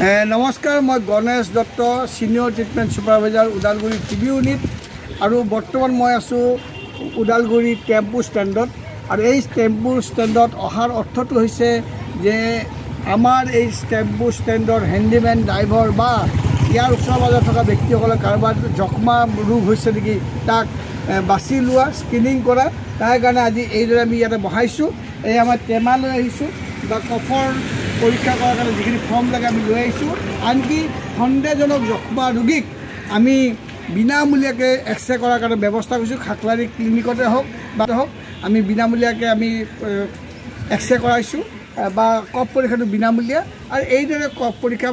নমস্কাৰ, মই Ganesh Dutta, senior treatment supervisor, Udalguri TB unit. আৰু বৰ্তমান মই আছোঁ ওদালগুৰি টেম্পু ষ্টেণ্ডত। আৰু এই টেম্পু ষ্টেণ্ডত অহাৰ অৰ্থটো হৈছে যে আমাৰ এই টেম্পু ষ্টেণ্ডৰ হেণ্ডিমেন, ড্ৰাইভাৰ বা ইয়াৰ ওচৰ পাজৰে থকা ব্যক্তিসকলে কাৰোবাৰ যক্ষ্মা ৰোগ হৈছে নেকি তাক বাছি লোৱা, স্ক্ৰিনিং কৰা। তাৰ কাৰণে আজি এইদৰে আমি ইয়াতে বহাইছোঁ। এই আমাৰ টেমা লৈ আহিছোঁ বা কফৰ পৰীক্ষা কৰাৰ কাৰণে যিখিনি ফৰ্ম লাগে আমি লৈ আহিছোঁ। আনকি সন্দেহজনক যক্ষ্মা ৰোগীক আমি বিনামূলীয়াকৈ এক্সৰে কৰাৰ কাৰণে ব্যৱস্থা কৰিছোঁ। খাকলাৰী ক্লিনিকতে হওক বা আমি বিনামূলীয়াকৈ আমি এক্সৰে কৰাইছোঁ বা কফ পৰীক্ষাটো বিনামূলীয়া। আৰু এইদৰে কফ পৰীক্ষা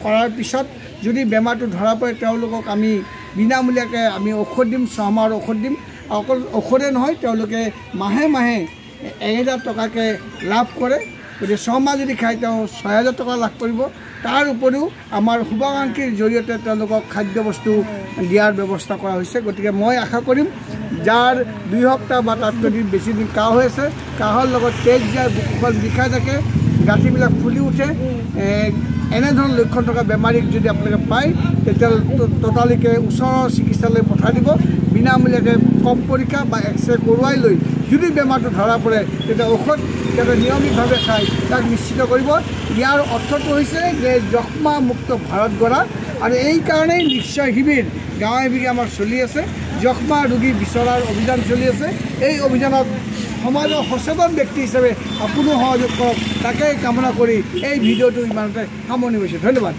কৰাৰ পিছত যদি বেমাৰটো ধৰা পৰে তেওঁলোকক আমি বিনামূলীয়াকৈ আমি ঔষধ দিম, 6 মাহৰ ঔষধ দিম। অকল ঔষধে নহয়, তেওঁলোকে মাহে মাহে 1000 টকাকৈ লাভ কৰে। গতিকে 6 মাহ যদি খায় তেওঁ 6000 টকা লাভ কৰিব। তাৰ উপৰিও আমাৰ শুভাকাংক্ষীৰ জৰিয়তে তেওঁলোকক খাদ্যবস্তু দিয়াৰ ব্যৱস্থা কৰা হৈছে। গতিকে মই আশা কৰিম যাৰ 2 সপ্তাহ বা তাতকৈ বেছি দিন কাহ হৈ আছে, কাহৰ লগত তেজ যায়, বুকুখন বিষাই থাকে, গাঁঠিবিলাক ফুলি উঠে, এনেধৰণৰ লক্ষণ থকা বেমাৰীক যদি আপোনালোকে পায় তেতিয়াহ'লে ততালিকে ওচৰৰ চিকিৎসালয় পঠাই দিব। বিনামূলীয়াকৈ কফ পৰীক্ষা বা এক্সৰে কৰোৱাই লৈ যদি বেমাৰটো ধৰা পৰে তেতিয়া ঔষধ যাতে নিয়মিতভাৱে খায় তাক নিশ্চিত কৰিব। ইয়াৰ অৰ্থটো হৈছে যে যক্ষ্মা মুক্ত ভাৰত গঢ়া। আৰু এইকাৰণেই নিশ্চয় শিবিৰ গাঁৱে ভূঞে আমাৰ চলি আছে। যক্ষ্মা ৰোগী বিচৰাৰ অভিযান চলি আছে। এই অভিযানত সমাজৰ সচেতন ব্যক্তি হিচাপে আপুনিও সহযোগ কৰক, তাকেই কামনা কৰি এই ভিডিঅ'টো ইমানতে সামৰণি কৰিছোঁ। ধন্যবাদ।